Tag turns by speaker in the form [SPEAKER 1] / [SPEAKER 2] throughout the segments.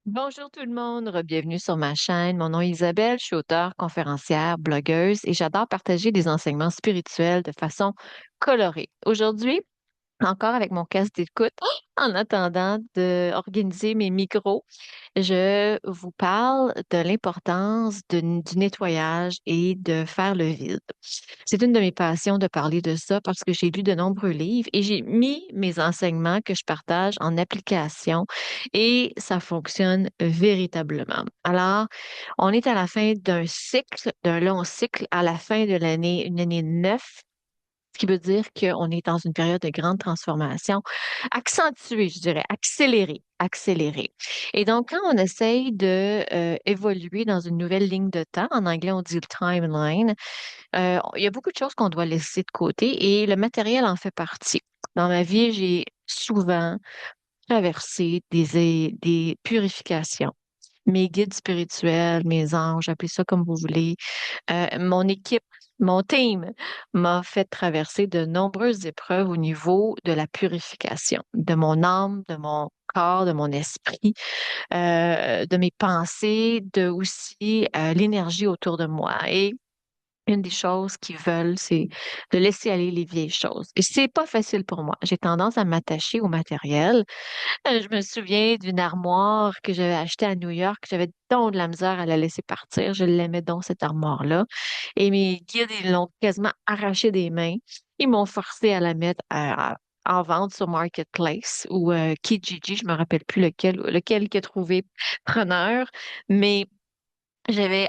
[SPEAKER 1] Bonjour tout le monde, bienvenue sur ma chaîne. Mon nom est Isabelle, je suis auteure, conférencière, blogueuse et j'adore partager des enseignements spirituels de façon colorée. Aujourd'hui, encore avec mon casque d'écoute, en attendant d'organiser mes micros, je vous parle de l'importance du nettoyage et de faire le vide. C'est une de mes passions de parler de ça parce que j'ai lu de nombreux livres et j'ai mis mes enseignements que je partage en application et ça fonctionne véritablement. Alors, on est à la fin d'un cycle, d'un long cycle, à la fin de l'année, une année 9, ce qui veut dire qu'on est dans une période de grande transformation, accentuée, je dirais, accélérée, accélérée. Et donc, quand on essaye de évoluer dans une nouvelle ligne de temps, en anglais on dit le timeline, il y a beaucoup de choses qu'on doit laisser de côté et le matériel en fait partie. Dans ma vie, j'ai souvent traversé des purifications. Mes guides spirituels, mes anges, appelez ça comme vous voulez, mon équipe, mon team m'a fait traverser de nombreuses épreuves au niveau de la purification, de mon âme, de mon corps, de mon esprit, de mes pensées, de aussi l'énergie autour de moi. Et une des choses qu'ils veulent, c'est de laisser aller les vieilles choses. Et c'est pas facile pour moi. J'ai tendance à m'attacher au matériel. Je me souviens d'une armoire que j'avais achetée à New York. J'avais donc de la misère à la laisser partir. Je l'aimais donc, cette armoire-là. Et mes guides, ils l'ont quasiment arrachée des mains. Ils m'ont forcé à la mettre en vente sur Marketplace ou Kijiji, je me rappelle plus lequel qui a trouvé preneur. Mais j'avais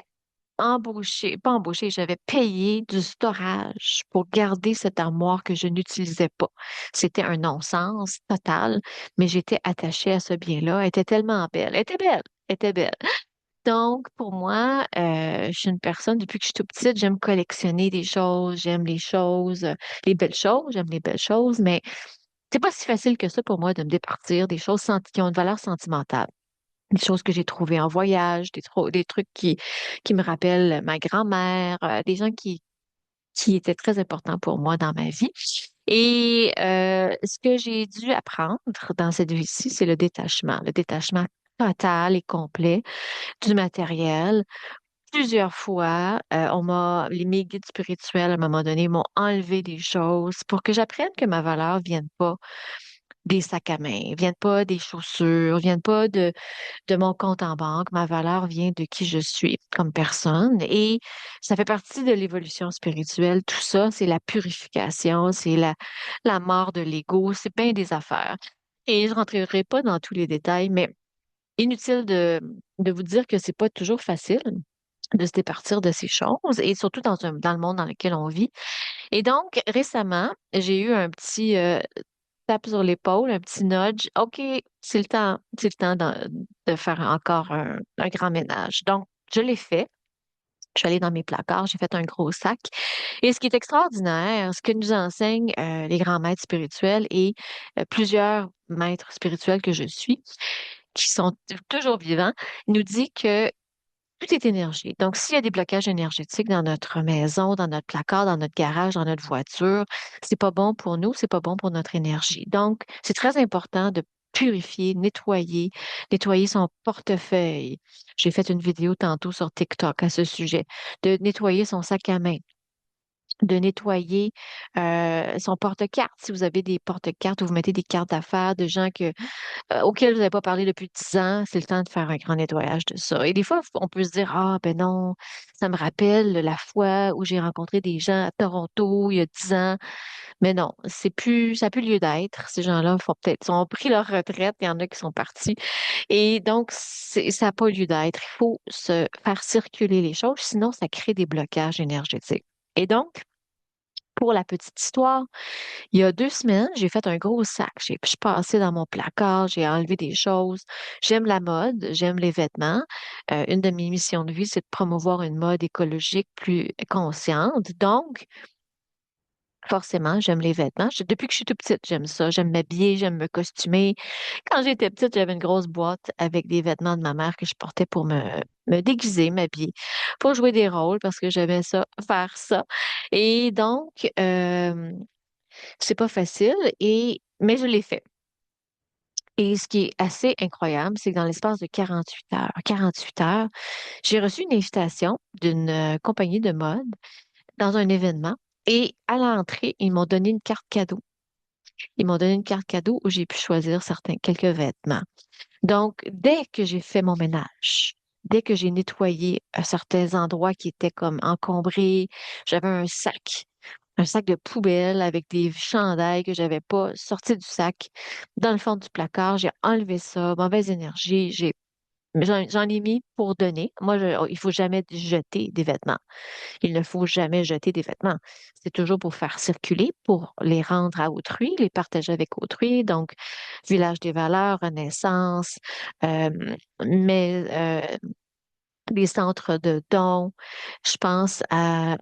[SPEAKER 1] pas embauché, j'avais payé du storage pour garder cette armoire que je n'utilisais pas. C'était un non-sens total, mais j'étais attachée à ce bien-là. Elle était tellement belle. Elle était belle. Elle était belle. Donc, pour moi, je suis une personne, depuis que je suis toute petite, j'aime collectionner des choses, j'aime les choses, les belles choses, j'aime les belles choses, mais c'est pas si facile que ça pour moi de me départir des choses qui ont une valeur sentimentale, des choses que j'ai trouvées en voyage, des trucs qui me rappellent ma grand-mère, des gens qui étaient très importants pour moi dans ma vie. Et ce que j'ai dû apprendre dans cette vie-ci, c'est le détachement total et complet du matériel. Plusieurs fois, mes guides spirituels, à un moment donné, m'ont enlevé des choses pour que j'apprenne que ma valeur vienne pas des sacs à main, vienne pas des chaussures, vienne pas de mon compte en banque. Ma valeur vient de qui je suis comme personne et ça fait partie de l'évolution spirituelle. Tout ça, c'est la purification, c'est la mort de l'ego, c'est bien des affaires. Et je rentrerai pas dans tous les détails, mais inutile de vous dire que c'est pas toujours facile de se départir de ces choses et surtout dans le monde dans lequel on vit. Et donc, récemment, j'ai eu un petit tape sur l'épaule, un petit nudge. OK, c'est le temps de faire encore un grand ménage. Donc, je l'ai fait. Je suis allée dans mes placards, j'ai fait un gros sac. Et ce qui est extraordinaire, ce que nous enseignent les grands maîtres spirituels et plusieurs maîtres spirituels que je suis, qui sont toujours vivants, nous dit que tout est énergie. Donc, s'il y a des blocages énergétiques dans notre maison, dans notre placard, dans notre garage, dans notre voiture, c'est pas bon pour nous, c'est pas bon pour notre énergie. Donc, c'est très important de purifier, nettoyer son portefeuille. J'ai fait une vidéo tantôt sur TikTok à ce sujet, de nettoyer son sac à main, de nettoyer son porte-cartes. Si vous avez des porte-cartes où vous mettez des cartes d'affaires de gens auquel vous n'avez pas parlé depuis 10 ans, c'est le temps de faire un grand nettoyage de ça. Et des fois, on peut se dire, ah, ben non, ça me rappelle la fois où j'ai rencontré des gens à Toronto il y a 10 ans. Mais non, ça n'a plus lieu d'être. Ces gens-là ils ont pris leur retraite, il y en a qui sont partis. Et donc, ça n'a pas lieu d'être. Il faut se faire circuler les choses, sinon ça crée des blocages énergétiques. Et donc, pour la petite histoire, il y a 2 semaines, j'ai fait un gros sac. Je suis passée dans mon placard, j'ai enlevé des choses. J'aime la mode, j'aime les vêtements. Une de mes missions de vie, c'est de promouvoir une mode écologique plus consciente. Donc, forcément, j'aime les vêtements. Depuis que je suis toute petite, j'aime ça. J'aime m'habiller, j'aime me costumer. Quand j'étais petite, j'avais une grosse boîte avec des vêtements de ma mère que je portais pour me déguiser, m'habiller, pour jouer des rôles parce que j'aimais ça, faire ça. Et donc, c'est pas facile mais je l'ai fait. Et ce qui est assez incroyable, c'est que dans l'espace de 48 heures, j'ai reçu une invitation d'une compagnie de mode dans un événement. Et à l'entrée, ils m'ont donné une carte cadeau. Ils m'ont donné une carte cadeau où j'ai pu choisir quelques vêtements. Donc, dès que j'ai fait mon ménage, dès que j'ai nettoyé certains endroits qui étaient comme encombrés, j'avais un sac de poubelle avec des chandails que j'avais pas sortis du sac dans le fond du placard. J'ai enlevé ça, mauvaise énergie. J'en ai mis pour donner. Il faut jamais jeter des vêtements. Il ne faut jamais jeter des vêtements. C'est toujours pour faire circuler, pour les rendre à autrui, les partager avec autrui. Donc, Village des valeurs, Renaissance, euh, mais des centres de dons. Je pense à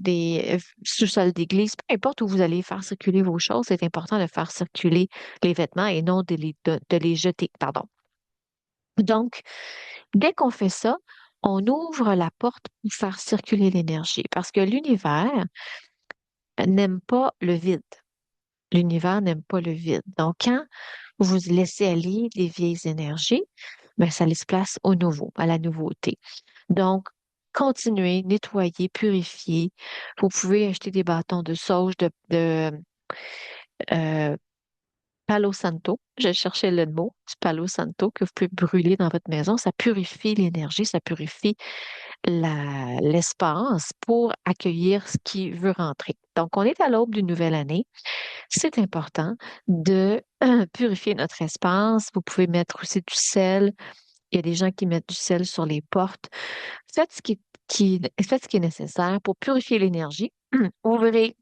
[SPEAKER 1] des sous-sols d'église. Peu importe où vous allez faire circuler vos choses, c'est important de faire circuler les vêtements et non de les jeter, pardon. Donc, dès qu'on fait ça, on ouvre la porte pour faire circuler l'énergie parce que l'univers n'aime pas le vide. L'univers n'aime pas le vide. Donc, quand vous laissez aller les vieilles énergies, ben, ça laisse place au nouveau, à la nouveauté. Donc, continuez, nettoyez, purifiez. Vous pouvez acheter des bâtons de sauge, euh, Palo Santo. Je cherchais le mot, du Palo Santo que vous pouvez brûler dans votre maison. Ça purifie l'énergie, ça purifie l'espace pour accueillir ce qui veut rentrer. Donc, on est à l'aube d'une nouvelle année. C'est important de purifier notre espace. Vous pouvez mettre aussi du sel. Il y a des gens qui mettent du sel sur les portes. Faites ce qui est nécessaire pour purifier l'énergie. Ouvrez,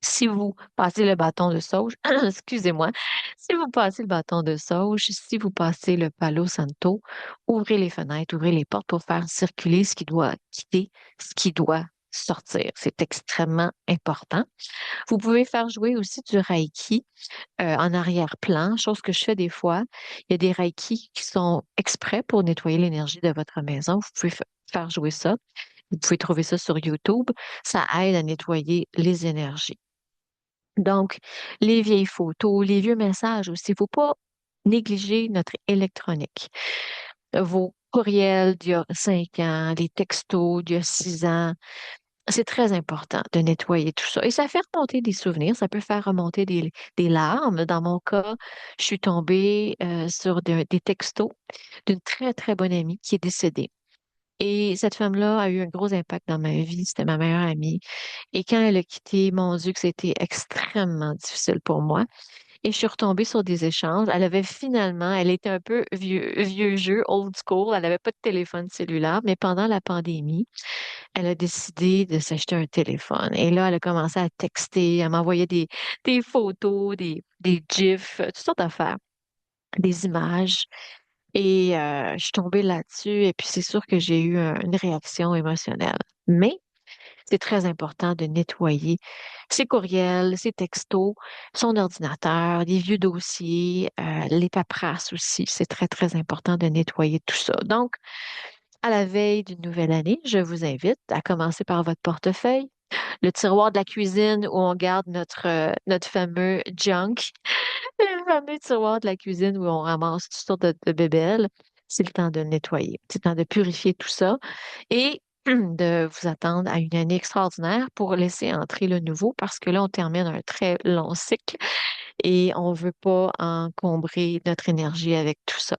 [SPEAKER 1] si vous passez le bâton de sauge, excusez-moi, si vous passez le bâton de sauge, si vous passez le palo santo, ouvrez les fenêtres, ouvrez les portes pour faire circuler ce qui doit quitter, ce qui doit sortir. C'est extrêmement important. Vous pouvez faire jouer aussi du Reiki en arrière-plan, chose que je fais des fois. Il y a des Reiki qui sont exprès pour nettoyer l'énergie de votre maison. Vous pouvez faire jouer ça. Vous pouvez trouver ça sur YouTube. Ça aide à nettoyer les énergies. Donc, les vieilles photos, les vieux messages aussi. Il ne faut pas négliger notre électronique. Vos courriels d'il y a 5 ans, les textos d'il y a 6 ans, c'est très important de nettoyer tout ça. Et ça fait remonter des souvenirs, ça peut faire remonter des larmes. Dans mon cas, je suis tombée sur des textos d'une très, très bonne amie qui est décédée. Et cette femme-là a eu un gros impact dans ma vie. C'était ma meilleure amie. Et quand elle a quitté, mon Dieu, que c'était extrêmement difficile pour moi. Et je suis retombée sur des échanges. Elle était un peu vieux jeu, old school. Elle n'avait pas de téléphone cellulaire, mais pendant la pandémie, elle a décidé de s'acheter un téléphone. Et là, elle a commencé à texter, elle m'envoyait des photos, des GIFs, toutes sortes d'affaires, des images. Et je suis tombée là-dessus et puis c'est sûr que j'ai eu une réaction émotionnelle. Mais c'est très important de nettoyer ses courriels, ses textos, son ordinateur, les vieux dossiers, les paperasses aussi. C'est très, très important de nettoyer tout ça. Donc, à la veille d'une nouvelle année, je vous invite à commencer par votre portefeuille, le tiroir de la cuisine où on garde notre fameux junk, le fameux tiroir de la cuisine où on ramasse toutes sortes de bébelles. C'est le temps de le nettoyer. C'est le temps de purifier tout ça et de vous attendre à une année extraordinaire pour laisser entrer le nouveau parce que là, on termine un très long cycle et on ne veut pas encombrer notre énergie avec tout ça.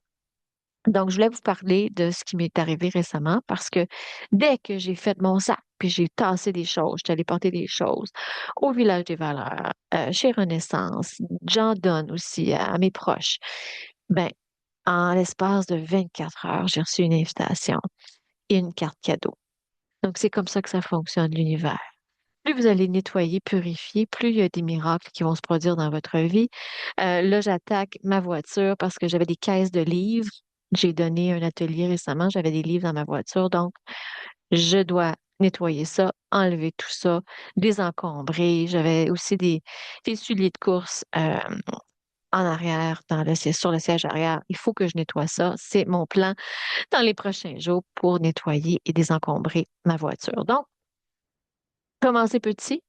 [SPEAKER 1] Donc, je voulais vous parler de ce qui m'est arrivé récemment parce que dès que j'ai fait mon sac, puis j'ai tassé des choses, j'étais allée porter des choses au Village des Valeurs, chez Renaissance, j'en donne aussi à mes proches. Ben, en l'espace de 24 heures, j'ai reçu une invitation et une carte cadeau. Donc, c'est comme ça que ça fonctionne, l'univers. Plus vous allez nettoyer, purifier, plus il y a des miracles qui vont se produire dans votre vie. Là, j'attaque ma voiture parce que j'avais des caisses de livres. J'ai donné un atelier récemment, j'avais des livres dans ma voiture, donc je dois nettoyer ça, enlever tout ça, désencombrer. J'avais aussi des souliers de course en arrière, sur le siège arrière. Il faut que je nettoie ça. C'est mon plan dans les prochains jours pour nettoyer et désencombrer ma voiture. Donc, commencez petit,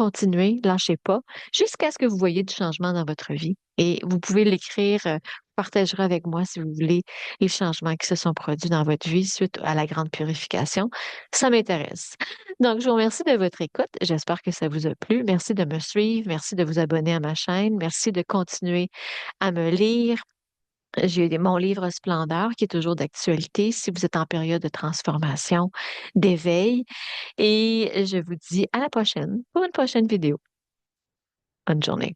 [SPEAKER 1] continuez, lâchez pas, jusqu'à ce que vous voyez du changement dans votre vie. Et vous pouvez l'écrire, vous partagerez avec moi si vous voulez les changements qui se sont produits dans votre vie suite à la grande purification. Ça m'intéresse. Donc, je vous remercie de votre écoute. J'espère que ça vous a plu. Merci de me suivre. Merci de vous abonner à ma chaîne. Merci de continuer à me lire. J'ai mon livre Splendeur qui est toujours d'actualité si vous êtes en période de transformation, d'éveil. Et je vous dis à la prochaine pour une prochaine vidéo. Bonne journée.